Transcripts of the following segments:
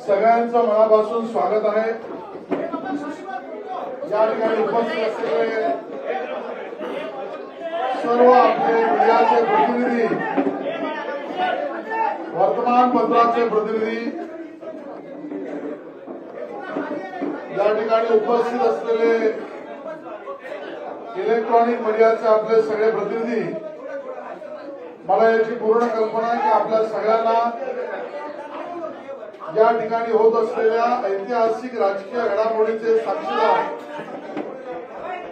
सगळ्यांचं मनापासून स्वागत आहे। या ठिकाणी उपस्थित असलेले सर्व आपले मीडियाचे प्रतिनिधी, वर्तमानपत्राचे प्रतिनिधी, या ठिकाणी उपस्थित असलेले इलेक्ट्रॉनिक मीडियाचे आपले सगळे प्रतिनिधी, मला याची पूर्ण कल्पना आहे की आपल्या सगळ्यांना या ठिकाणी होत असलेल्या ऐतिहासिक राजकीय घडामोडीचे साक्षीदार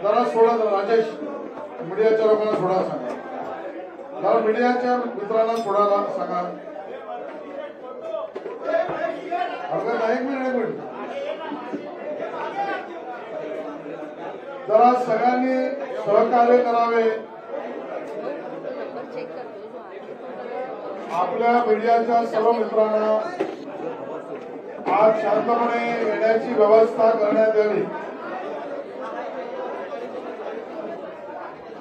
जरा सोडा राजेश, मीडियाच्या लोकांना सोडा सांगा, जरा मीडियाच्या मित्रांना सोडायला सांगा। एक मिनिट जरा सगळ्यांनी सहकार्य करावे। आपल्या मीडियाच्या सर्व मित्रांना आज शांतपणे येण्याची व्यवस्था करण्यात यावी।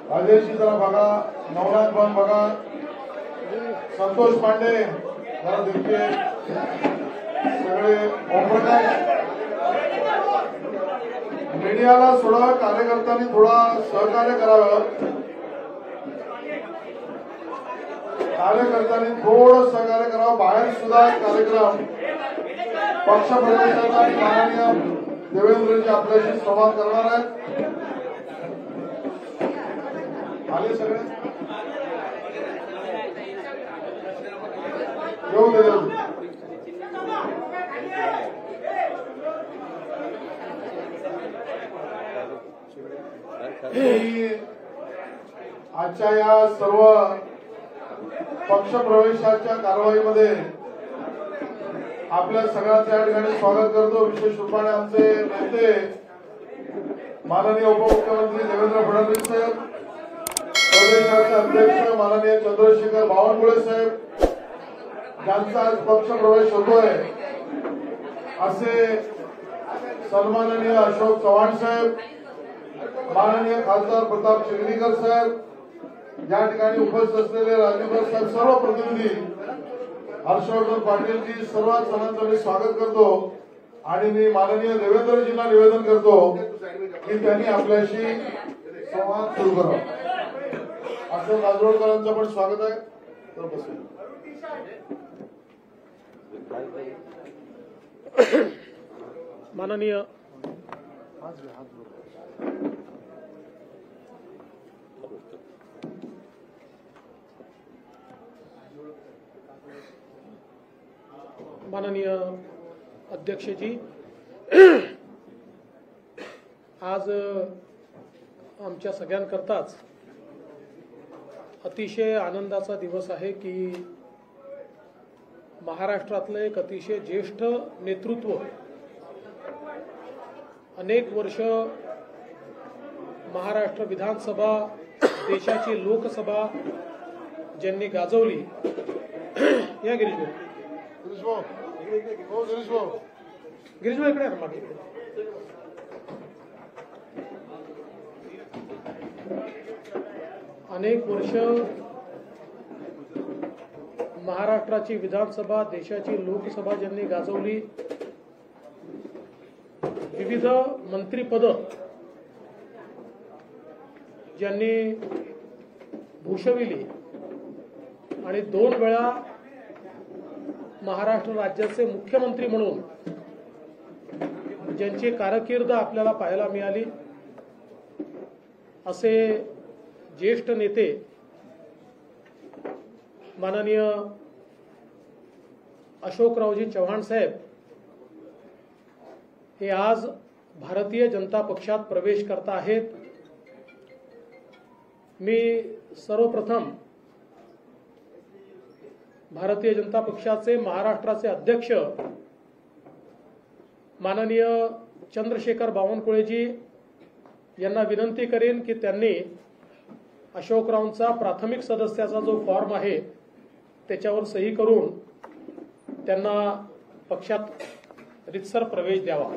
राजेशजी जरा बघा, नवनाथ बन बघा, संतोष पांडे जरा देखील, सगळे ओमप्रकाश, मीडियाला थोडा कार्यकर्त्यांनी थोडा सहकार्य करावं, कार्यकर्त्यांनी थोडं सहकार्य करावं। बाहेर सुद्धा कार्यक्रम पक्ष प्रवेशाचा आणि माननीय देवेंद्रजी आपल्याशी संवाद करणार आहेत। आले सगळे येऊ दे। आजच्या या सर्व पक्ष प्रवेशाच्या कारवाईमध्ये आपल्या सगळ्यांचं या ठिकाणी स्वागत करतो। विशेष रूपाने आमचे नेते माननीय उपमुख्यमंत्री देवेंद्र फडणवीस साहेब, प्रदेशाचे अध्यक्ष माननीय चंद्रशेखर बावनकुळे साहेब, ज्यांचा आज पक्ष प्रवेश होतोय, असे सन्माननीय अशोक चव्हाण साहेब, माननीय खासदार प्रताप चिखलीकर साहेब, या ठिकाणी उपस्थित असलेले राजेंद्र साहेब, सर्व प्रतिनिधी, हर्षवर्धन पाटीलजी, सर्व सणांचं मी स्वागत करतो। आणि मी माननीय देवेंद्रजींना निवेदन करतो की त्यांनी आपल्याशी संवाद सुरू करावा। अशोक राजरोडकरांचं पण स्वागत आहे, तर बसूया। माननीय माननीय अध्यक्षजी, आज आमच्या सगळ्यांकरताच अतिशय आनंदाचा दिवस आहे की महाराष्ट्रातलं एक अतिशय ज्येष्ठ नेतृत्व, अनेक वर्ष महाराष्ट्र विधानसभा, देशाची लोकसभा ज्यांनी गाजवली, या गिरीश भाऊ इकडे मागे, अनेक वर्ष महाराष्ट्राची विधानसभा, देशाची लोकसभा ज्यांनी गाजवली, विविध मंत्रिपद ज्यांनी भूषविली आणि 2 वेळा महाराष्ट्र राज्याचे मुख्यमंत्री म्हणून ज्यांची कारकीर्द आपल्याला पाहायला मिळाली, असे ज्येष्ठ नेते माननीय अशोकरावजी चव्हाण साहेब हे आज भारतीय जनता पक्षात प्रवेश करत आहेत। मी सर्वप्रथम भारतीय जनता पक्षाचे महाराष्ट्राचे अध्यक्ष माननीय चंद्रशेखर बावनकुळेजी यांना विनंती करेन की त्यांनी अशोकरावांचा प्राथमिक सदस्याचा जो फॉर्म आहे त्याच्यावर सही करून त्यांना पक्षात रितसर प्रवेश द्यावा।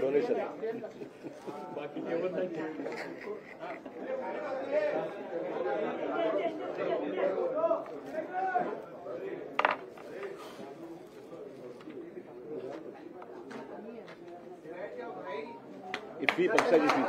डोनेशन फी पक्षाची फी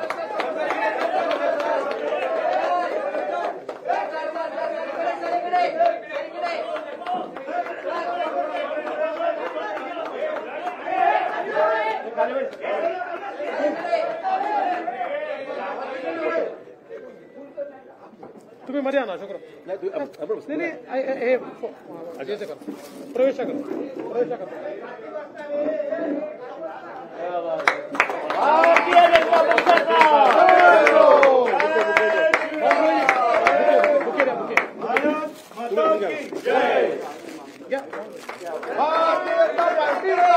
तुम्ही मध्ये आणा अशोकराव. नाही नाही हे याचं करा. प्रवेश करा. भारतीय जनता पक्षाचा बुके द्या, बुके. घ्या. भारतीय जनता पार्टीला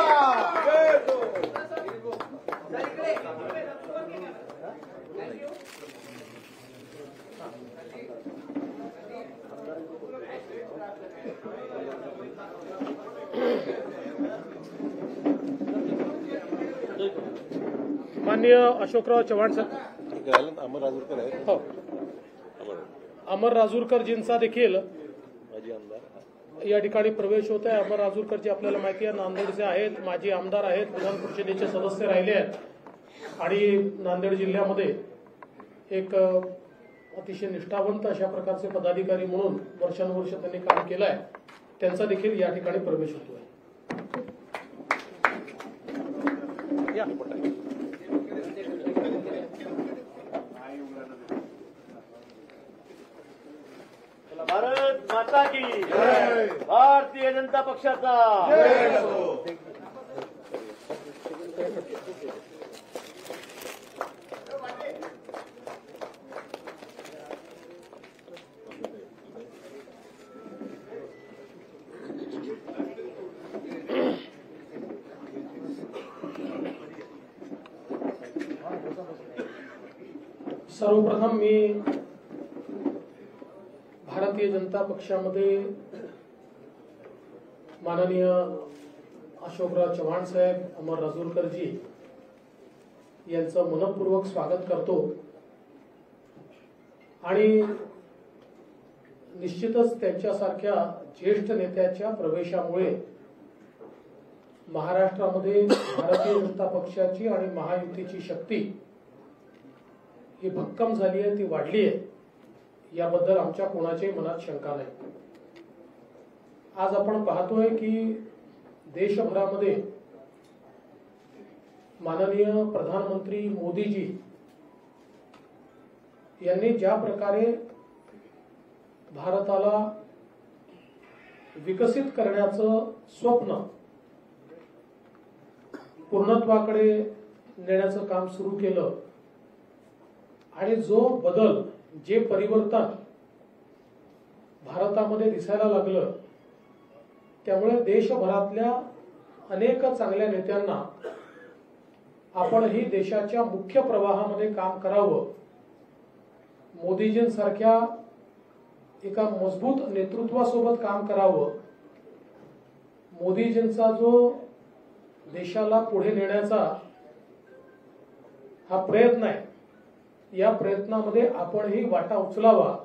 माननीय अशोकराव चव्हाण सर. अमर राजूरकर आहेत. हो. अमर राजूरकरजींचा देखील माजी आमदार या ठिकाणी प्रवेश होत आहे. अमर राजूरकरजी आपल्याला माहिती आहे नांदेडचे आहेत, माजी आमदार आहेत, विधान परिषदेचे सदस्य राहिले आहेत आणि नांदेड जिल्ह्यामध्ये एक अतिशय निष्ठावंत अशा प्रकारचे पदाधिकारी म्हणून वर्षानुवर्ष त्यांनी काम केलं आहे. त्यांचा देखील या ठिकाणी प्रवेश होतोय. या. भारत माता की भारतीय जनता पक्षाचा सर्वप्रथम मी भारतीय जनता पक्षामध्ये माननीय अशोकराव चव्हाण साहेब, अमर राजूरकरजी यांचं मनपूर्वक स्वागत करतो आणि निश्चितच त्यांच्यासारख्या ज्येष्ठ नेत्याच्या प्रवेशामुळे महाराष्ट्रामध्ये भारतीय जनता पक्षाची आणि महायुतीची शक्ती ही भक्कम झाली आहे, ती वाढली आहे. याबद्दल आमच्या कोणाच्याही मनात शंका नाही. आज आपण पाहतोय की देशभरामध्ये माननीय प्रधानमंत्री मोदीजी यांनी ज्या प्रकारे भारताला विकसित करण्याचं स्वप्न पूर्णत्वाकडे नेण्याचं काम सुरू केलं आणि जो बदल, जे परिवर्तन भारतामध्ये दिसायला लागलं, त्यामुळे देशभरातल्या अनेक चांगल्या नेत्यांना आपणही देशाच्या मुख्य प्रवाहामध्ये काम करावं, मोदीजींसारख्या एका मजबूत नेतृत्वासोबत काम करावं, मोदीजींचा जो देशाला पुढे नेण्याचा हा प्रयत्न आहे, या प्रयत्नामध्ये आपणही वाटा उचलावा,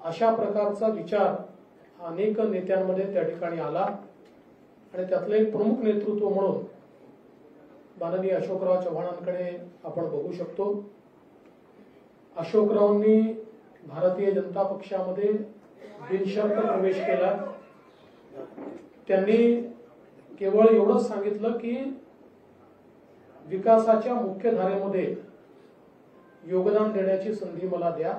अशा प्रकारचा विचार अनेक नेत्यांमध्ये त्या ठिकाणी आला आणि त्यातलं एक प्रमुख नेतृत्व म्हणून माननीय अशोकराव चव्हाणांकडे आपण बघू शकतो. अशोकरावांनी भारतीय जनता पक्षामध्ये बिनशर्त प्रवेश केला. त्यांनी केवळ एवढंच सांगितलं की विकासाच्या मुख्य धारेमध्ये योगदान देण्याची संधी मला द्या,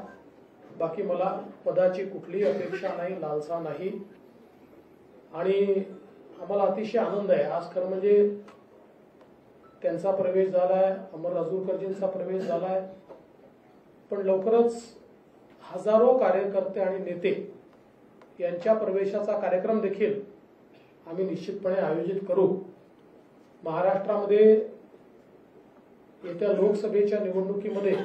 बाकी मला पदाची कुठलीही अपेक्षा नाही, लालसा नाही. आणि आम्हाला अतिशय आनंद आहे. आज खरं म्हणजे त्यांचा प्रवेश झालाय, अमर राजूरकरजींचा प्रवेश झालाय, पण लवकरच हजारो कार्यकर्ते आणि नेते यांच्या प्रवेशाचा कार्यक्रम देखील आम्ही निश्चितपणे आयोजित करू. महाराष्ट्रामध्ये येत्या लोकसभेच्या निवडणुकीमध्ये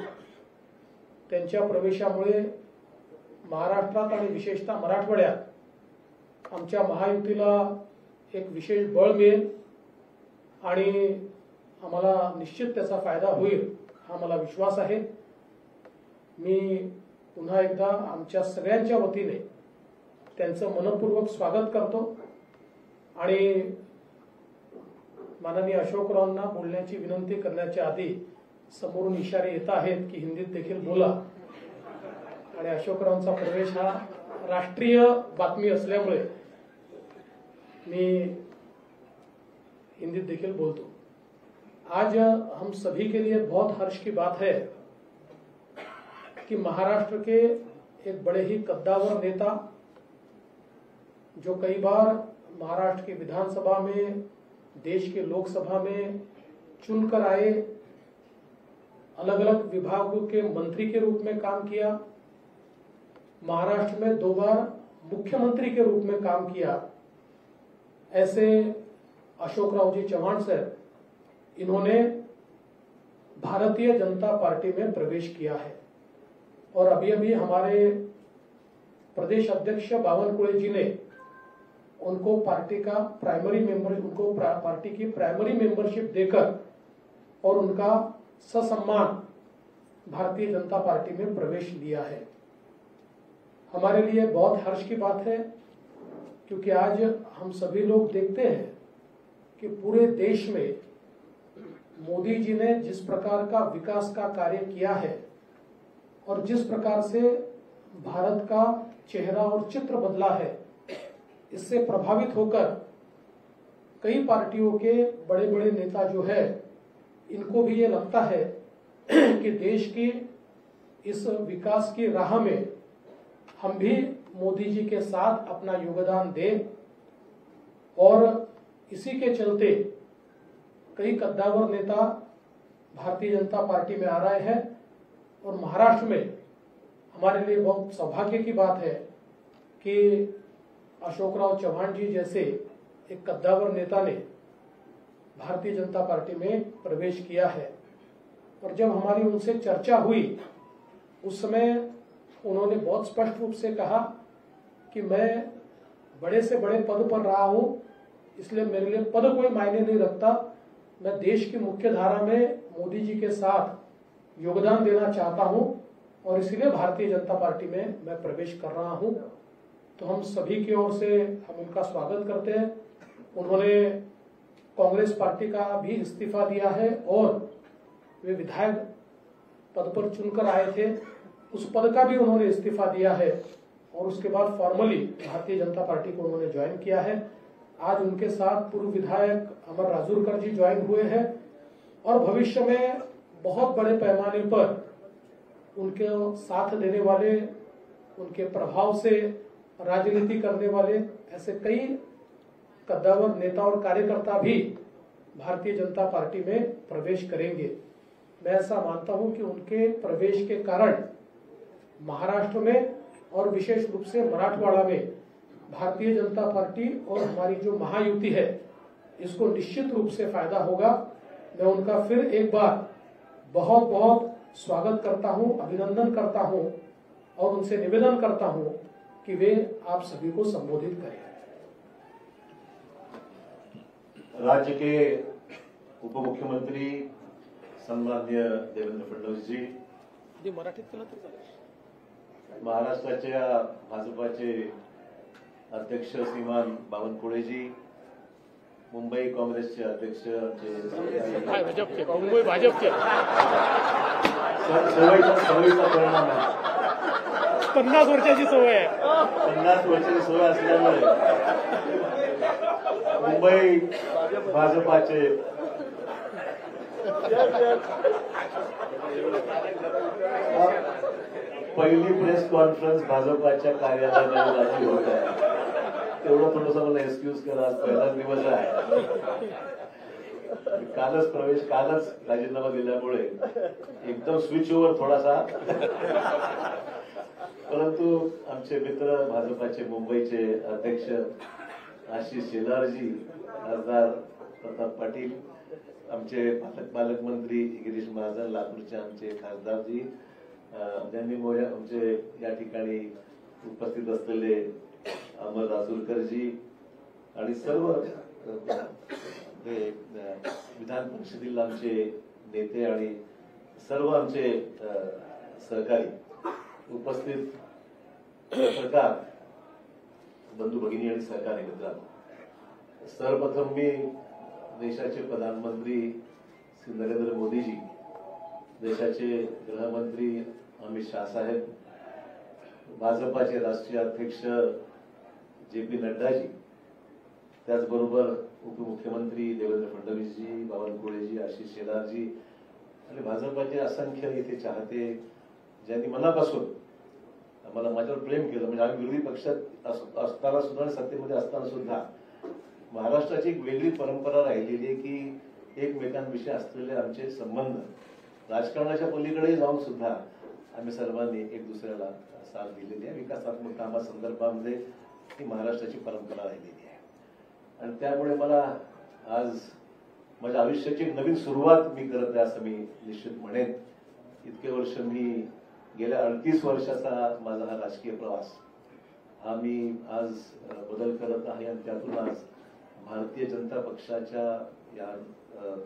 त्यांच्या प्रवेशामुळे महाराष्ट्रात आणि विशेषतः मराठवाड्यात आमच्या महायुतीला एक विशेष बळ मिळेल आणि आम्हाला निश्चित त्याचा फायदा होईल हा मला विश्वास आहे। मी पुन्हा एकदा आमच्या सगळ्यांच्या वतीने त्यांचं मनपूर्वक स्वागत करतो आणि माननीय अशोकरावांना बोलण्याची विनंती करण्याच्या आधी समोरून इशारे येत आहेत की हिंदीत देखील बोला आणि अशोकरावांचा प्रवेश हा राष्ट्रीय बातमी असल्यामुळे मी हिंदीत देखिल बोलतो। आज हम सभी के लिए बहुत हर्ष की बात है कि महाराष्ट्र के एक बड़े ही कद्दावर नेता जो कई बार महाराष्ट्र की विधानसभा में, देश के लोकसभा में चुनकर आए, अलग अलग विभागों के मंत्री के रूप में काम किया, महाराष्ट्र में 2 बार मुख्यमंत्री के रूप में काम किया, ऐसे अशोकराव जी चव्हाण सर, इन्होंने भारतीय जनता पार्टी में प्रवेश किया है और अभी अभी हमारे प्रदेश अध्यक्ष बावनकुळे जी ने उनको पार्टी की प्राइमरी मेंबरशिप देकर और उनका ससम्मान भारतीय जनता पार्टी में प्रवेश लिया है। हमारे लिए बहुत हर्ष की बात है क्योंकि आज हम सभी लोग देखते हैं कि पूरे देश में मोदी जी ने जिस प्रकार का विकास का कार्य किया है और जिस प्रकार से भारत का चेहरा और चित्र बदला है, इससे प्रभावित होकर कई पार्टियों के बड़े बड़े नेता जो है, इनको भी ये लगता है कि देश की इस विकास की राह में हम भी मोदी जी के साथ अपना योगदान दें और इसी के चलते कई कद्दावर नेता भारतीय जनता पार्टी में आ रहे हैं और महाराष्ट्र में हमारे लिए बहुत सौभाग्य की बात है कि अशोकराव चव्हाण जी जैसे एक कद्दावर नेता ने भारतीय जनता पार्टी में प्रवेश किया है। और जब हमारी उनसे चर्चा हुई उस समय उन्होंने बहुत स्पष्ट रूप से कहा कि मैं बड़े से बड़े पद पर रहा हूं, इसलिए मेरे लिए पद कोई मायने नहीं रखता, मैं देश की मुख्य धारा में मोदी जी के साथ योगदान देना चाहता हूं और इसलिए भारतीय जनता पार्टी में मैं प्रवेश कर रहा हूं। तो हम सभी की ओर से हम उनका स्वागत करते हैं। उन्होंने कांग्रेस पार्टी का भी इस्तीफा दिया है और वे विधायक पद पर चुनकर आए थे, उस पद का भी उन्होंने इस्तीफा दिया है और उसके बाद फॉर्मली भारतीय जनता पार्टी को उन्होंने ज्वाइन किया है। आज उनके साथ पूर्व विधायक अमर राजूरकर जी ज्वाइन हुए हैं और भविष्य में बहुत बड़े पैमाने पर उनके साथ देने वाले, उनके प्रभाव से राजनीति करने वाले ऐसे कई कद्दावर नेता और कार्यकर्ता भी भारतीय जनता पार्टी में प्रवेश करेंगे। मैं ऐसा मानता हूं कि उनके प्रवेश के कारण महाराष्ट्र में और विशेष रूप से मराठवाड़ा में भारतीय जनता पार्टी और हमारी जो महायुति है, इसको निश्चित रूप से फायदा होगा। मैं उनका फिर एक बार बहुत बहुत स्वागत करता हूं, अभिनंदन करता हूं और उनसे निवेदन करता हूं कि वे आप सभी को संबोधित करें। राज्य के उप मुख्यमंत्री सन्माननीय देवेंद्र फडणवीस जी, महाराष्ट्राच्या भाजपाचे अध्यक्ष श्रीमान बावनकुळे जी, मुंबई काँग्रेसचे अध्यक्ष मुंबई भाजपचे सवयीचा परिणाम आहे। 50 वर्षाची सवय आहे। 50 वर्षाची सवय असल्यामुळे मुंबई भाजपाचे पहिली प्रेस कॉन्फरन्स भाजपाच्या कार्यालयात होत आहे, तेवढं थोडंसं मला एक्सक्यूज करा, आज पहिलाच दिवस आहे। कालच राजीनामा दिल्यामुळे एकदम स्विच ओव्हर थोडासा, परंतु आमचे मित्र भाजपाचे मुंबईचे अध्यक्ष आशिष शेलारजी, खासदार प्रताप पाटील, आमचे पालकमंत्री गिरीश महाजन, लातूरचे आमचे खासदारजी, ज्यांनी आमचे या ठिकाणी उपस्थित असलेले अमर राजूरकरजी आणि सर्व विधान परिषदेला आमचे नेते आणि सर्व आमचे सहकारी उपस्थित पत्रकार बंधू भगिनी आणि सहकारी मित्रांनो, सर्वप्रथम मी देशाचे प्रधानमंत्री श्री नरेंद्र मोदीजी, देशाचे गृहमंत्री अमित शाह साहेब, भाजपाचे राष्ट्रीय अध्यक्ष JP नड्डाजी, त्याचबरोबर उपमुख्यमंत्री देवेंद्र फडणवीसजी, बावनकुळेजी, आशिष शेलारजी आणि भाजपाचे असंख्य इथे चाहते ज्यांनी मनापासून मला माझ्यावर प्रेम केलं. म्हणजे आम्ही विरोधी पक्षात असताना सुद्धा आणि सत्तेमध्ये असताना सुद्धा महाराष्ट्राची एक वेगळी परंपरा राहिलेली आहे की एकमेकांविषयी असलेले आमचे संबंध राजकारणाच्या पलीकडे जाऊन सुद्धा आम्ही सर्वांनी एक दुसऱ्याला साथ दिलेली आहे. विकासात्मक कामासंदर्भामध्ये ही महाराष्ट्राची परंपरा राहिलेली आहे आणि त्यामुळे मला आज माझ्या आयुष्याची एक नवीन सुरुवात मी करत आहे असं मी निश्चित म्हणेन. इतके वर्ष मी गेल्या 38 वर्षाचा माझा हा राजकीय प्रवास हा मी आज बदल करत आहे आणि त्यातून आज भारतीय जनता पक्षाच्या या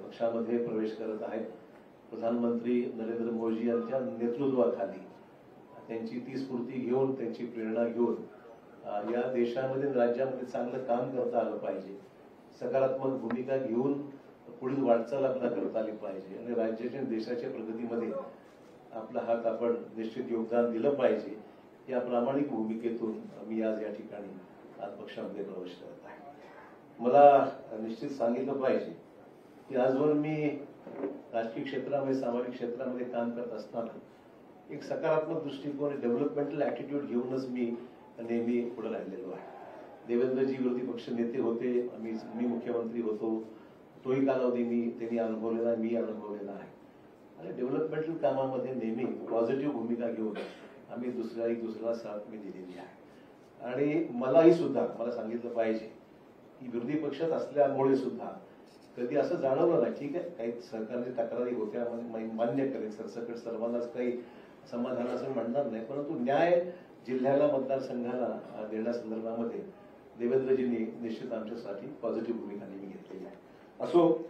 पक्षामध्ये प्रवेश करत आहे. प्रधानमंत्री नरेंद्र मोदी यांच्या नेतृत्वाखाली त्यांची ती स्फूर्ती घेऊन, त्यांची प्रेरणा घेऊन या देशामध्ये राज्यामध्ये चांगलं काम करता आलं पाहिजे, सकारात्मक भूमिका घेऊन पुढील वाटचाल आपल्याला करता आली पाहिजे आणि राज्याच्या देशाच्या प्रगतीमध्ये आपला हात आपण निश्चित योगदान दिलं पाहिजे. या प्रामाणिक भूमिकेतून मी आज या ठिकाणी आज पक्षामध्ये प्रवेश करत आहे. मला निश्चित सांगितलं पाहिजे की आजवर मी राजकीय क्षेत्रामध्ये, सामाजिक क्षेत्रामध्ये काम करत असताना एक सकारात्मक दृष्टिकोन, डेव्हलपमेंटल ऍटिट्यूड घेऊनच मी नेहमी पुढे राहिलेलो आहे. देवेंद्रजी विरोधी पक्ष नेते होते, मी मुख्यमंत्री होतो, तोही कालावधी त्यांनी अनुभवलेला आहे, मी अनुभवलेला आहे आणि डेव्हलपमेंटल कामामध्ये नेहमी पॉझिटिव्ह भूमिका घेऊन आम्ही दुसऱ्याला साथ मी दिलेली आहे. आणि मलाही सुद्धा मला सांगितलं पाहिजे की विरोधी पक्षात असल्यामुळे सुद्धा कधी असं जाणवलं नाही. ठीक आहे, काही सरकारने तक्रारी होत्या, मान्य करेल, सरसकट सर्वांनाच काही समाधानाचं म्हणणार नाही, परंतु न्याय जिल्ह्याला, मतदारसंघाला देण्यासंदर्भामध्ये देवेंद्रजींनी निश्चित आमच्यासाठी पॉझिटिव्ह भूमिका नेहमी घेतलेली आहे. असो,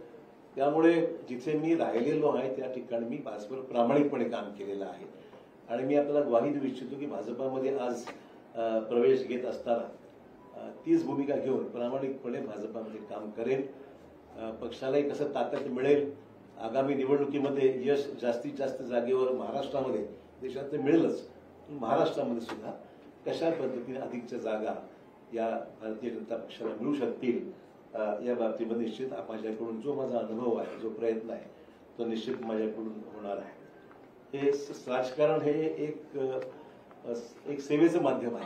त्यामुळे जिथे मी राहिलेलो आहे त्या ठिकाणी मी भाजपवर प्रामाणिकपणे काम केलेलं आहे आणि मी आपल्याला ग्वाही देऊ इच्छितो की भाजपामध्ये आज प्रवेश घेत असताना तीच भूमिका घेऊन प्रामाणिकपणे भाजपामध्ये काम करेन. पक्षालाही कसं ताकद मिळेल, आगामी निवडणुकीमध्ये यश जास्तीत जास्त जागेवर महाराष्ट्रामध्ये, देशात ते मिळेलच, महाराष्ट्रामध्ये सुद्धा कशा पद्धतीने अधिकच्या जागा या भारतीय जनता पक्षाला मिळू शकतील या बाबतीमध्ये निश्चित माझ्याकडून जो माझा अनुभव आहे, जो प्रयत्न आहे, तो निश्चित माझ्याकडून होणार आहे. हे राजकारण हे एक सेवेचं माध्यम आहे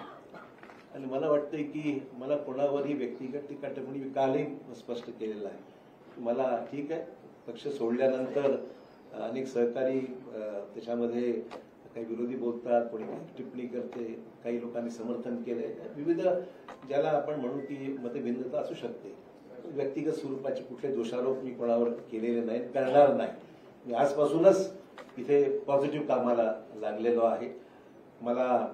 आणि मला वाटतंय की मला कोणावरही व्यक्तिगत टीका टिप्पणी मी कालही स्पष्ट केलेलं आहे. मला ठीक आहे, पक्ष सोडल्यानंतर अनेक सहकारी त्याच्यामध्ये काही विरोधी बोलतात, कोणी टिप्पणी करते, काही लोकांनी समर्थन केलंय, विविध ज्याला आपण म्हणू की मतभिन्नता असू शकते. व्यक्तिगत स्वरूपाचे कुठले दोषारोप मी कोणावर केलेले नाही, करणार नाही. मी आजपासूनच इथे पॉझिटिव्ह कामाला लागलेलो आहे. मला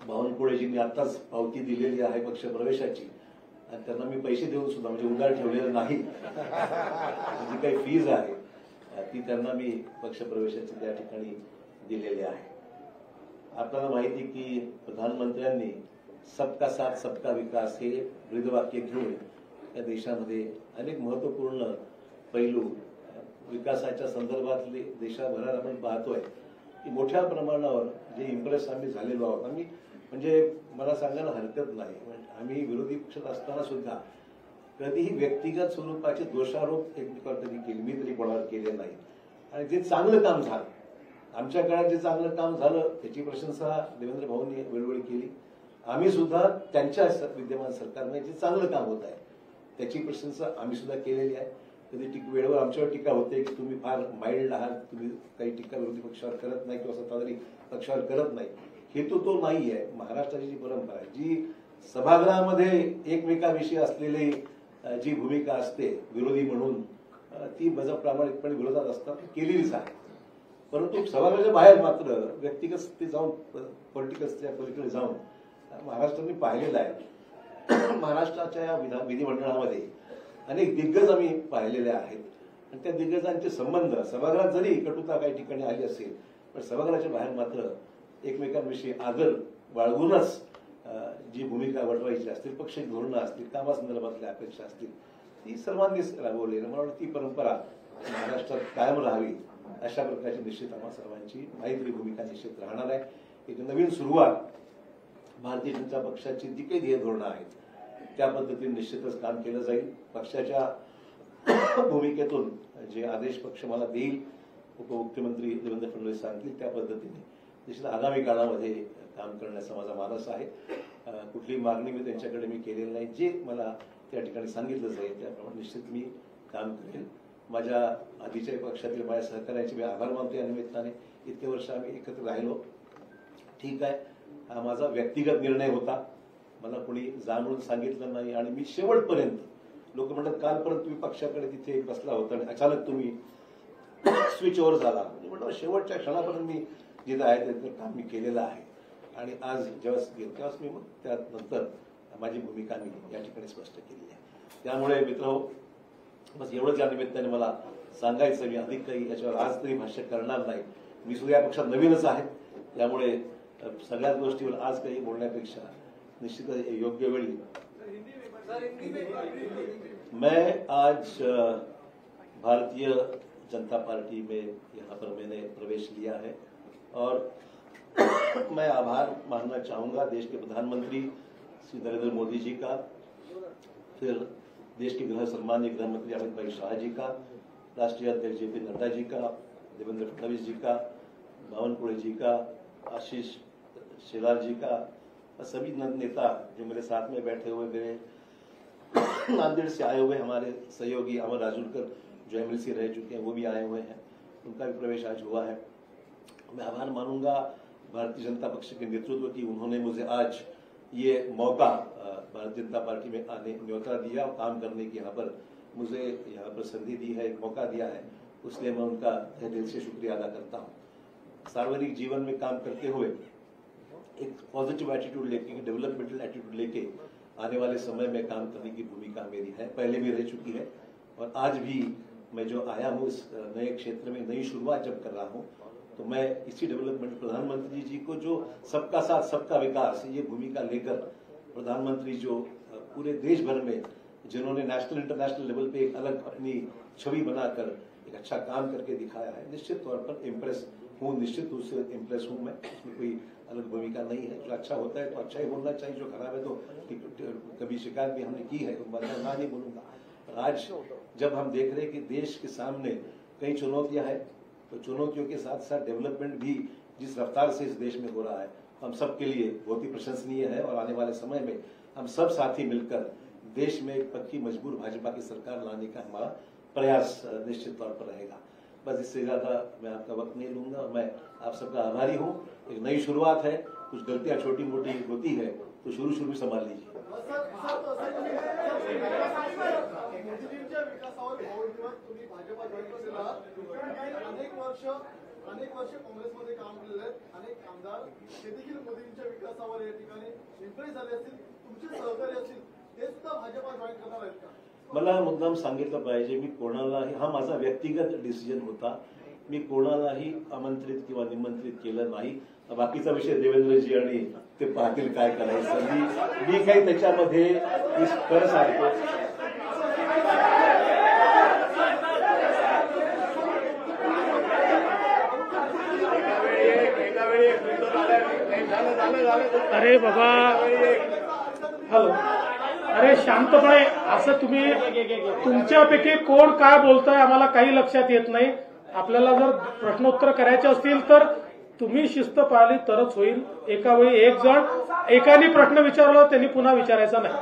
बावनकुळेजींनी आताच पावती दिलेली आहे पक्ष प्रवेशाची आणि त्यांना मी पैसे देऊन सुद्धा, म्हणजे उंगार ठेवलेलं नाही, जी काही फीज आहे ती त्यांना मी पक्ष प्रवेशाची त्या ठिकाणी दिलेली आहे. आपल्याला माहिती की प्रधानमंत्र्यांनी सबका साथ सबका विकास हे ब्रीदवाक्य घेऊन या देशामध्ये अनेक महत्वपूर्ण पैलू विकासाच्या संदर्भातले देशाभरात आपण पाहतोय की मोठ्या प्रमाणावर जे इम्प्रेस आम्ही झालेलो आहोत. आम्ही म्हणजे मला सांगायला हरकत नाही, आम्ही विरोधी पक्षात असताना सुद्धा कधीही व्यक्तिगत स्वरूपाचे दोषारोप एकमेकावर कधी केले, मी तरी कोणावर केले नाही. आणि जे चांगलं काम झालं, आमच्या काळात जे चांगलं काम झालं त्याची प्रशंसा देवेंद्र भाऊंनी वेळोवेळी केली. आम्ही सुद्धा त्यांच्या विद्यमान सरकारने जे चांगलं काम होत आहे त्याची प्रशंसा आम्ही सुद्धा केलेली आहे. कधी वेळेवर आमच्यावर टीका होते की तुम्ही फार माइल्ड आहात, तुम्ही काही टीका विरोधी पक्षावर करत नाही किंवा सत्ताधारी पक्षावर करत नाही. हेतू तो नाही आहे. महाराष्ट्राची जी परंपरा आहे, जी सभागृहामध्ये एकमेकाविषयी असलेली जी भूमिका असते विरोधी म्हणून, ती प्रामाणिकपणे विरोधात असतात केलेलीच आहे. परंतु सभागृहाच्या बाहेर मात्र व्यक्तिगत ते जाऊन पॉलिटिकलच्या पलीकडे जाऊन महाराष्ट्राने पाहिलेलं आहे. महाराष्ट्राच्या या विधिमंडळामध्ये अनेक दिग्गज आम्ही पाहिलेले आहेत आणि त्या दिग्गजांचे संबंध सभागृहात जरी कटुता काही ठिकाणी आली असेल पण सभागृहाच्या बाहेर मात्र एकमेकांविषयी आदर बाळगूनच जी भूमिका वटवायची असतील, पक्षी धोरणं असतील, कामासंदर्भातल्या अपेक्षा असतील ती सर्वांनीच राबवली. मला वाटतं ती परंपरा महाराष्ट्रात कायम राहावी अशा प्रकारची निश्चित आम्हा सर्वांची मैत्री भूमिका निश्चित राहणार आहे. एक नवीन सुरुवात भारतीय जनता पक्षाची जी काही ध्येय धोरणं आहेत त्या पद्धतीने निश्चितच काम केलं जाईल. पक्षाच्या भूमिकेतून जे आदेश पक्ष मला देईल, उपमुख्यमंत्री देवेंद्र फडणवीस सांगतील त्या पद्धतीने निश्चित आगामी काळामध्ये काम करण्याचा माझा मानस आहे. कुठलीही मागणी मी त्यांच्याकडे मी केलेली नाही. जे मला त्या ठिकाणी सांगितलं जाईल त्याप्रमाणे निश्चित मी काम करेल. माझ्या आधीच्या पक्षातील माझ्या सहकार्याचे मी आभार मानतो. या निमित्ताने इतके वर्ष आम्ही एकत्र राहिलो. ठीक आहे, हा माझा व्यक्तिगत निर्णय होता, मला कोणी जाणून सांगितलं नाही आणि मी शेवटपर्यंत, लोक म्हणतात कालपर्यंत तुम्ही पक्षाकडे तिथे बसला होता आणि अचानक तुम्ही स्विच ओव्हर झाला. म्हटलं शेवटच्या क्षणापर्यंत मी जिथं आहे ते काम मी केलेलं आहे आणि आज जेव्हा मी मग त्यानंतर माझी भूमिका मी या ठिकाणी स्पष्ट केली आहे. त्यामुळे मित्र बस एवढंच या निमित्ताने मला सांगायचं. मी अधिक काही याच्यावर आज तरी भाष्य करणार नाही. मी सुद्धा या पक्षात नवीनच आहे त्यामुळे सगळ्याच गोष्टीवर आज काही बोलण्यापेक्षा निश्चित योग्य वेळी मैं आज भारतीय जनता पार्टी में यहाँ पर मैंने प्रवेश लिया है और मैं आभार मानना चाहूंगा देश के प्रधानमंत्री श्री नरेंद्र मोदी जी का, फिर देश के सम्माननीय गृहमंत्री अमित भाई शाह जी का, राष्ट्रीय अध्यक्ष JP नड्डा जी का, देवेंद्र फडणवीस जी का, बावनकुळे जी का, आशीष शेलार जी का, सभी नेता जो मेरे साथ में बैठे हुए, मेरे नांदेड़ से आए हुए हमारे सहयोगी अमर राजूरकर जो MLC रह चुके हैं वो भी आए हुए हैं, उनका भी प्रवेश आज हुआ है. मैं आभार मानूंगा भारतीय जनता पक्ष के नेतृत्व की. उन्होंने मुझे आज ये मौका भारतीय जनता पार्टी में आने न्योता दिया और काम करने की यहाँ पर मुझे यहाँ पर संधि दी है, एक मौका दिया है, उसलिए मैं उनका तहे दिल से शुक्रिया अदा करता हूँ. सार्वजनिक जीवन में काम करते हुए एक पॉजिटिव एटीट्यूड लेके, डेवलपमेंटल एटीट्यूड लेके आने वाले समय में काम करने की भूमिका मेरी है, पहले भी रह चुकी है और आज भी मैं जो आया हूँ इस नए क्षेत्र में नई शुरुआत जब कर रहा हूँ तो मैं इसी डेवलपमेंट प्रधानमंत्री जी को जो सबका साथ सबका विकास ये भूमिका लेकर प्रधानमंत्री जो पूरे देश भर में जिन्होंने नेशनल इंटरनेशनल लेवल पे एक अलग अपनी छवि बनाकर एक अच्छा काम करके दिखाया है, निश्चित तौर पर इम्प्रेस हूँ, निश्चित रूप से इम्प्रेस हूँ मैं. इसमें कोई अलग भूमिका नहीं है. जो अच्छा होता है तो अच्छा ही बोलना चाहिए, जो खराब है तो कभी शिकायत भी हमने की है तो मैं ना नहीं बोलूंगा. आज जब हम देख रहे हैं कि देश के सामने कई चुनौतियां हैं तो चुनौतियों के साथ साथ डेवलपमेंट भी जिस रफ्तार से इस देश में हो रहा है हम सब के लिए बहुत ही प्रशंसनीय है और आने वाले समय में हम सब साथी मिलकर देश में एक पक्की मजबूर भाजपा की सरकार लाने का हमारा प्रयास निश्चित तौर पर रहेगा. बस इससे ज्यादा मैं आपका वक्त नहीं लूंगा और मैं आप सबका आभारी हूँ. एक नई शुरुआत है, कुछ गलतियां छोटी मोटी होती है तो शुरू में संभाल लीजिए. अनेक वर्ष काँग्रेसमध्ये काम केलेले आहेत, अनेक आमदार ते देखील मोदींच्या विकासावर या ठिकाणी इम्प्रेस झाले असतील, तुमचे सहकारी असतील, ते सुद्धा भाजपा जॉईन करणार आहेत का? मला मुद्दाम सांगितलं पाहिजे, मी कोणालाही, हा माझा व्यक्तिगत डिसिजन होता, मी कोणालाही आमंत्रित किंवा निमंत्रित केलं नाही. बाकीचा विषय देवेंद्रजी आणि ते पाहतील काय करायचं. मी काही त्याच्यामध्ये खरं सांगतो. अरे बाबा, हॅलो, अरे शांतपणे असं तुम्ही तुमच्यापैकी कोण काय बोलताय आम्हाला काही लक्षात येत नाही. आपल्याला जर प्रश्नोत्तर करायचे असतील तर तुम्ही शिस्त पाळली तरच होईल. एका वेळी एक जण एकाने प्रश्न विचारला त्यांनी पुन्हा विचारायचा नाही.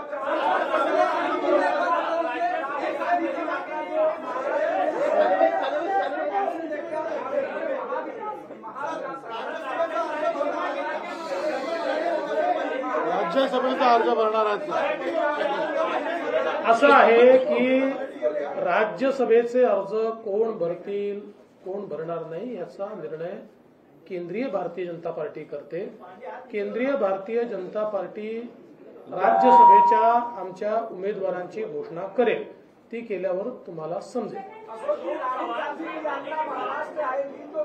राज्यसभेचा अर्ज भरणार आहेत. असं आहे की राज्यसभेचे अर्ज कोण भरतील कोण भरणार नाही याचा निर्णय केंद्रीय भारतीय जनता पार्टी करते. केंद्रीय भारतीय जनता पार्टी राज्यसभेच्या आमच्या उमेदवारांची घोषणा करेल. ती केल्यावर तुम्हाला समजेल. महाराष्ट्र आएगी तो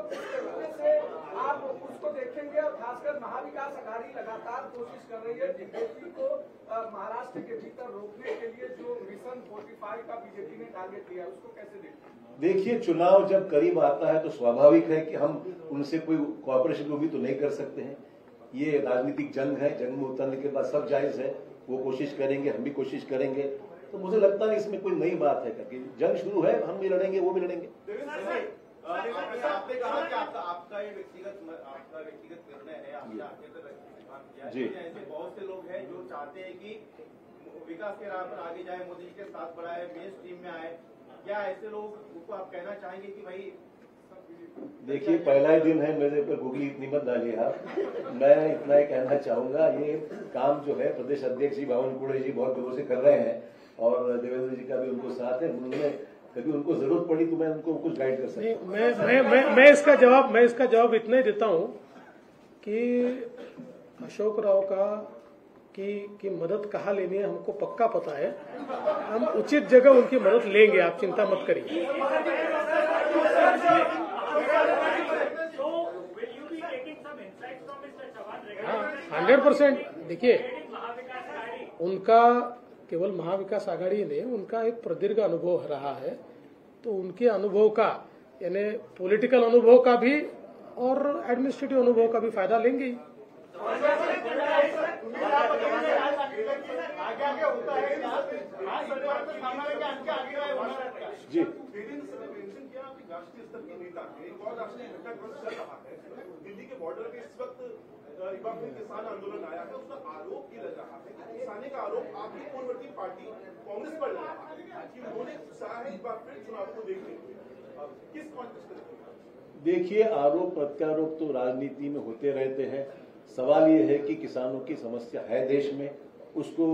आप उसको देखेंगे और खासकर महाविकास आघाड़ी लगातार कोशिश कर रही है बीजेपी को महाराष्ट्र के भीतर रोकने के लिए. जो मिशन 45 का बीजेपी ने टारगेट लिया उसको कैसे देखते हैं? देखिए, चुनाव जब करीब आता है तो स्वाभाविक है कि हम उनसे कोई कोऑपरेशन भी तो नहीं कर सकते हैं. ये राजनीतिक जंग है. जंग में उतरने के बाद सब जायज है. वो कोशिश करेंगे, हम भी कोशिश करेंगे. तो मुझे लगता है इसमें कोई नई बात है करके जंग शुरू है. हम भी लड़ेंगे, वो भी लड़ेंगे. आपने कहा कि आपका ये व्यक्तिगत निर्णय है. आपने आगे तक किया जी. ऐसे बहुत से लोग हैं जो चाहते हैं कि विकास के राह पर आगे जाए, मोदी जी के साथ बढ़ाए, मेन स्ट्रीम में आए. क्या ऐसे लोग को आप कहना चाहेंगे कि भाई? देखिए, पहला ही दिन है, मेरे पर गुगली इतनी मत डालिए आप. मैं इतना ही कहना चाहूंगा, ये काम जो है प्रदेश अध्यक्ष जी बावनकुळे जी बहुत दिनों से कर रहे हैं और देवेंद्र जी का भी उनको साथ है. उन्होंने कभी उनको जरूरत पड़ी तो मैं उनको कुछ गाइड कर सकता हूँ. मैं इसका जवाब इतना ही देता हूँ कि अशोक राव की मदद कहाँ लेनी है हमको पक्का पता है. हम उचित जगह उनकी मदद लेंगे, आप चिंता मत करिए. 100%. देखिए, उनका केवल महाविकास आघाड़ी ने उनका एक प्रदीर्घ अनुभव रहा है. तो उनके अनुभव का यानी पॉलिटिकल अनुभव का भी और एडमिनिस्ट्रेटिव अनुभव का भी फायदा लेंगे. जी. राष्ट्रीय स्तर के नेता एक और राष्ट्रीय घटनाक्रम चल रहा है. दिल्ली के बॉर्डर पे इस वक्त रिपा में किसान आंदोलन आया है. उसका आरोप ये लग रहा है कि किसानी का आरोप आपकी पूर्ववर्ती पार्टी कांग्रेस पर लग रहा है कि उन्होंने चाहा है एक बार फिर चुनाव को देखने के लिए. किस कॉन्टेक्स्ट में? देखिए, आरोप प्रत्यारोप तो राजनीति में होते रहते हैं. सवाल ये है कि किसानों की समस्या है देश में, उसको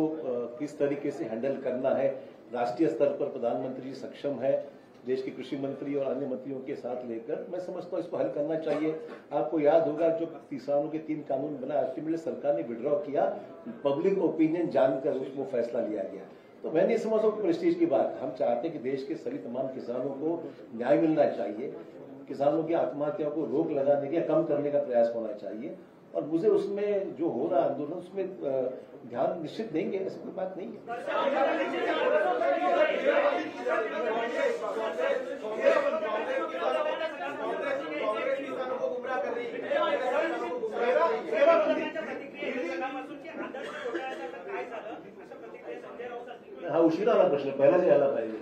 किस तरीके से हैंडल करना है. राष्ट्रीय स्तर पर प्रधानमंत्री जी सक्षम है, देश के कृषि मंत्री और अन्य मंत्रियों के साथ लेकर मैं समझता हूँ इसको हल करना चाहिए. आपको याद होगा जो किसानों के 3 कानून बना, अल्टीमेटली सरकार ने विड्रॉ किया. पब्लिक ओपिनियन जानकर उसको फैसला लिया गया. तो मैं नहीं समझता हूँ प्रेस्टीज की बात. हम चाहते हैं कि देश के सभी तमाम किसानों को न्याय मिलना चाहिए. किसानों की आत्महत्याओं को रोक लगाने के कम करने का प्रयास होना चाहिए. और मुझे उसमें जो हो रहा आंदोलन उसमें ध्यान निश्चित देंगे, ऐसी कोई बात नहीं है. हा उशीर आला प्रश्न, पहिला जे आला पाहिजे.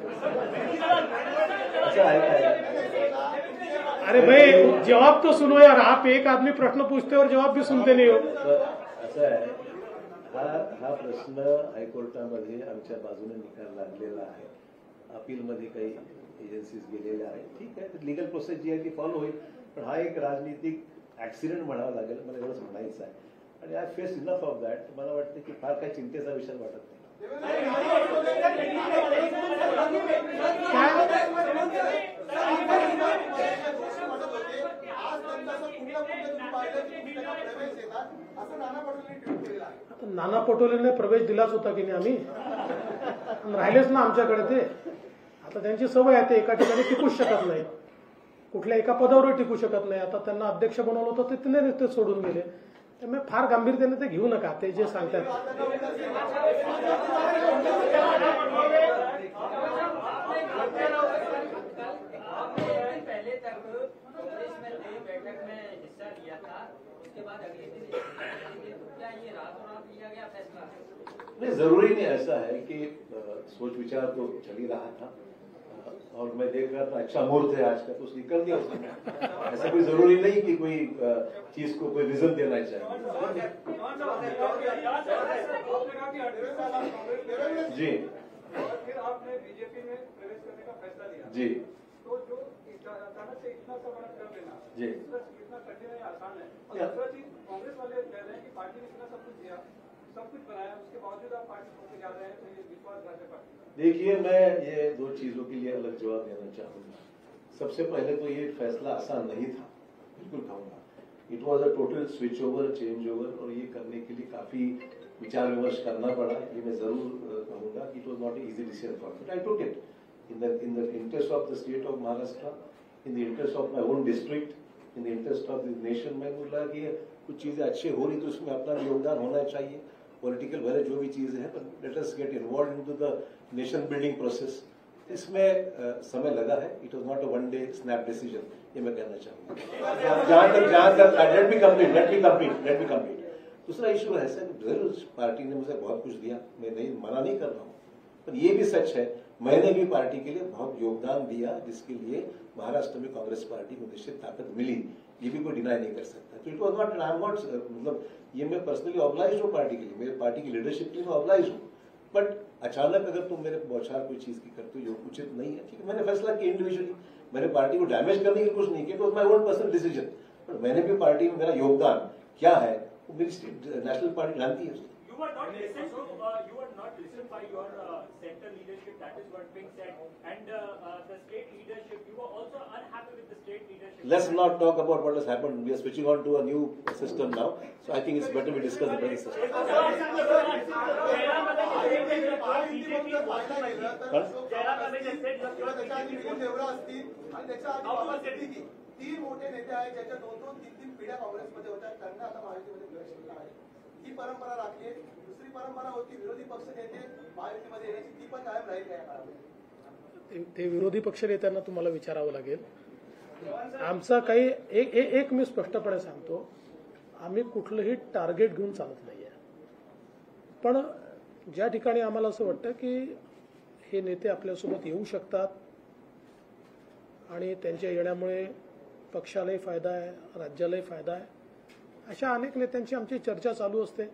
असं आहे काय? अरे भाई, जवाब तो सुनो यार. आप एक आदमी प्रश्न पूछते और जवाब भी सुनते नहीं हो. असं आहे, हा प्रश्न हायकोर्टामध्ये आमच्या बाजूने निकाल लागलेला आहे. अपीलमध्ये काही एजन्सीज गेलेल्या आहेत. ठीक आहे, लिगल प्रोसेस जी आहे ती फॉलो होईल. पण हा एक राजनीतिक ऍक्सिडेंट म्हणावा लागेल, मला एवढंच म्हणायचं आहे. आणि I face enough of that. मला वाटतं की फार काही चिंतेचा विषय वाटत नाही. नाना पटोलेने प्रवेश दिलाच होता की नाही आम्ही. राहिलेच ना आमच्याकडे ते. आता त्यांची सवय आहे, ते एका ठिकाणी टिकूच शकत नाही, कुठल्या एका पदावर टिकू शकत नाही. आता त्यांना अध्यक्ष बनवलं होतं ते सोडून गेले. त्यामुळे फार गांभीर्याने ते घेऊ नका, ते जे सांगतात. पहले तक कांग्रेस में बैठक में हिस्सा लिया था, उसके बाद अगले दिन क्या ये रातों रात लिया गया फैसला? नहीं, जरूरी नहीं. ऐसा है कि सोच विचार तो चल ही रहा था और मैं देख रहा था अच्छा मुहूर्त है आज का, तो निकल गया उसमें. ऐसा कोई जरूरी नहीं कि कोई चीज को कोई विजन देना चाहिए. जी. फिर आपने बीजेपी में प्रवेश करने का फैसला लिया. जी. तो जो अचानक से इतना सा बड़ा कर देना जी. इतना कठिन है, आसान है. और दूसरा चीज, कांग्रेस वाले कह रहे हैं कि पार्टी ने इतना सब कुछ दिया, सब कुछ बनाया, उसके बावजूद आप पार्टी छोड़ के जा रहे हैं, तो ये विश्वासघात है पार्टी. देखिए, मैं ये 2 चीजों के लिए अलग जवाब देना चाहूंगा. सबसे पहले तो ये फैसला आसान नहीं था, बिल्कुल कहूंगा. It was a total switch over, change over, और ये करने के लिए काफी विचार विमर्श करना पड़ा। ये मैं जरूर कहूंगा कि it was not easy decision for me. I took it in the interest of the state of Maharashtra, in the interest of my own district, in the interest of the nation। मैं बोला कि कुछ चीजें अच्छी हो रही तो उसमें अपना योगदान होना चाहिए, पॉलिटिकल भले जो भी चीजें हैं, but let us get involved into the nation building process। इसमें समय लगा है, it was not a one day snap decision, ये मैं कहना चाहूंगा। जहां तक let me complete। दूसरा इशू है सर, जरूर पार्टी ने मुझे बहुत कुछ दिया, मैं नहीं मना नहीं कर रहा हूँ, पर ये भी सच है मैंने भी पार्टी के लिए बहुत योगदान दिया, जिसके लिए महाराष्ट्र में कांग्रेस पार्टी को निश्चित ताकत मिली, ये भी कोई डिनाई नहीं कर सकता। तो it was not, I am not, मतलब ये मैं पर्सनली ऑब्लाइज हूँ पार्टी के लिए, मेरे पार्टी की लीडरशिप के लिए मैं ऑब्लाइज हूँ, बट अचानक अगर तुम मेरे बौछार कोई चीज की करते हो जो उचित नहीं है, ठीक है, मैंने फैसला किया इंडिविजुअली, मैंने पार्टी को डैमेज करने की कुछ नहीं किया, it was my own personal decision, but मैंने भी पार्टी में मेरा योगदान क्या है वो मेरी नेशनल पार्टी जानती है। You were not listened by your center leadership. That is what being said, and the state leadership. You were also unhappy with the state leadership. Let's not talk about what has happened. We are switching on to a new system now, so I think it's better we discuss the present system. तीन मोठे नेते आहेत ज्याच्या दोन तीन पिढ्या काँग्रेसमध्ये होत्या, त्यांना आता महायुतीमध्ये प्रवेश केला आहे। ही परंपरा राखली आहे। दुसरी परंपरा होती विरोधी पक्ष नेते महायुतीमध्ये येण्याची, ती पण कायम राहील या काळामध्ये। ते विरोधी पक्ष नेत्यांना तुम्हाला विचारावं लागेल। आमचा काही एक मी स्पष्टपणे सांगतो, आम्ही कुठलंही टार्गेट घेऊन चालत नाहीये, पण ज्या ठिकाणी आम्हाला असं वाटतं की हे नेते आपल्यासोबत येऊ शकतात आणि त्यांच्या येण्यामुळे पक्षालाही फायदा आहे, राज्यालाही फायदा आहे, अशा अनेक नेत्यांची आमची चर्चा चालू असते।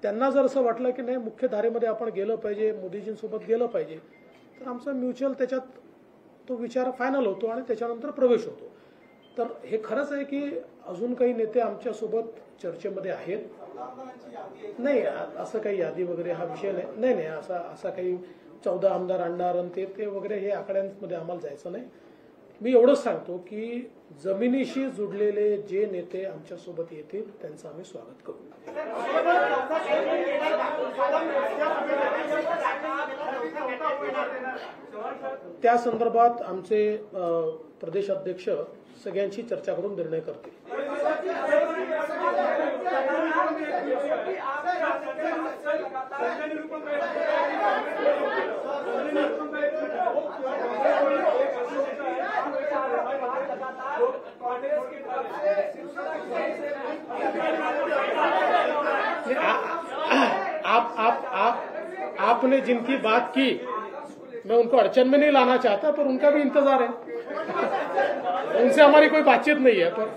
त्यांना जर असं वाटलं की नाही मुख्य धारेमध्ये आपण गेलं पाहिजे, मोदीजींसोबत गेलं पाहिजे, तर आमचा म्युच्युअल त्याच्यात तो विचार फायनल होतो आणि त्याच्यानंतर प्रवेश होतो। तर हे खरंच आहे की अजून काही नेते आमच्यासोबत चर्चेमध्ये आहेत। नाही असं काही यादी वगैरे हा विषय नाही, नाही असा काही 14 आमदार आणणार आणि ते वगैरे हे आकड्यांमध्ये आम्हाला जायचं नाही। मी एवढंच सांगतो की जमिनीशी जुडलेले जे नेते आमच्यासोबत येतील त्यांचं आम्ही स्वागत करू। त्या संदर्भात आमचे प्रदेश अध्यक्ष सगळ्यांशी चर्चा करून निर्णय करतील। आपने जिनकी बात की मैं उनको अड़चन में नहीं लाना चाहता, पर उनका भी इंतजार है, उनसे हमारी कोई बातचीत नहीं है। पर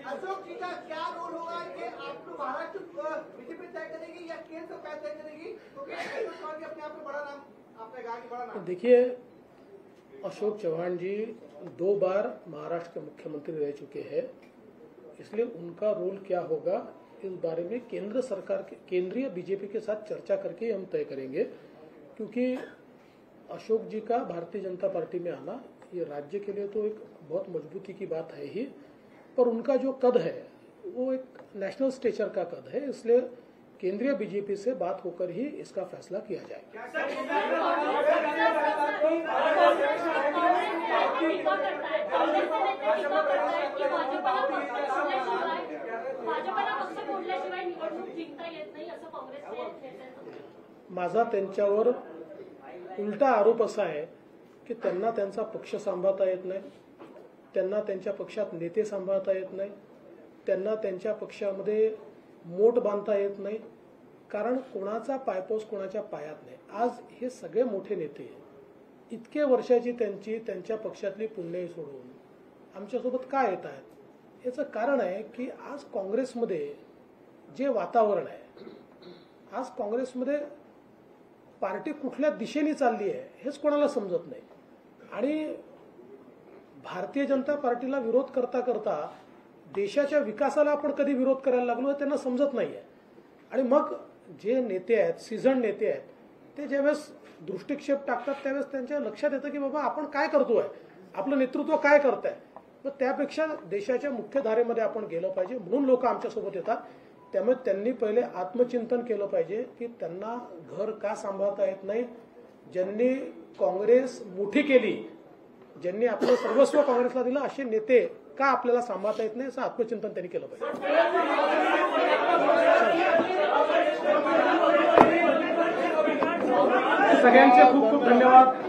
अशोक जी का क्या रोल होगा कि आपको महाराष्ट्र बीजेपी तय करेगी या केंद्र सरकार तय करेगी, क्योंकि अपने आप में बड़ा नाम आपने कहा कि बड़ा नाम। देखिए, अशोक चौहान जी 2 बार महाराष्ट्र के मुख्यमंत्री रह चुके हैं, इसलिए उनका रोल क्या होगा इस बारे में केंद्र सरकार के केंद्रीय बीजेपी के साथ चर्चा करके हम तय करेंगे, क्योंकि अशोक जी का भारतीय जनता पार्टी में आना ये राज्य के लिए तो एक बहुत मजबूती की बात है ही, पर उनका जो कद है वो एक नेशनल स्टेचर का कद है, इसलिए केंद्रीय बीजेपी से बात होकर ही इसका फैसला किया जाएगा। माझा त्यांच्यावर उलटा आरोप असा आहे की त्यांना त्यांचा पक्ष सांभाळता येत नाही, त्यांना त्यांच्या पक्षात नेते सांभाळता येत नाही, त्यांना त्यांच्या पक्षामध्ये मोठ बांधता येत नाही, कारण कोणाचा पायपोस कोणाच्या पायात नाही। आज हे सगळे मोठे नेते इतके वर्षाची त्यांच्या पक्षातली पुण्यही सोडून आमच्यासोबत का येत आहेत, याचं कारण आहे की आज काँग्रेसमध्ये जे वातावरण आहे, आज काँग्रेसमध्ये पार्टी कुठल्या दिशेने चालली आहे हेच कोणाला समजत नाही, आणि भारतीय जनता पार्टीला विरोध करता करता देशाच्या विकासाला आपण कधी विरोध करायला लागलो हे त्यांना समजत नाहीये. आणि मग जे नेते आहेत, सीझन नेते आहेत, ते ज्यावेळेस दृष्टिक्षेप टाकतात त्यावेळेस त्यांच्या लक्षात येतं की बाबा आपण काय करतोय, आपलं नेतृत्व काय करतंय. तर त्यापेक्षा देशाच्या मुख्य धारेमध्ये आपण गेलं पाहिजे, म्हणून लोक आमच्यासोबत येतात. त्यामुळे त्यांनी पहिले आत्मचिंतन केलं पाहिजे की त्यांना घर का सांभाळता येत नाही. ज्यांनी काँग्रेस मोठी केली, ज्यांनी आपलं सर्वस्व काँग्रेसला दिलं, असे नेते का आपल्याला सांभाळता येत नाही, असं आत्मचिंतन त्यांनी केलं पाहिजे. सगळ्यांचे खूप खूप धन्यवाद.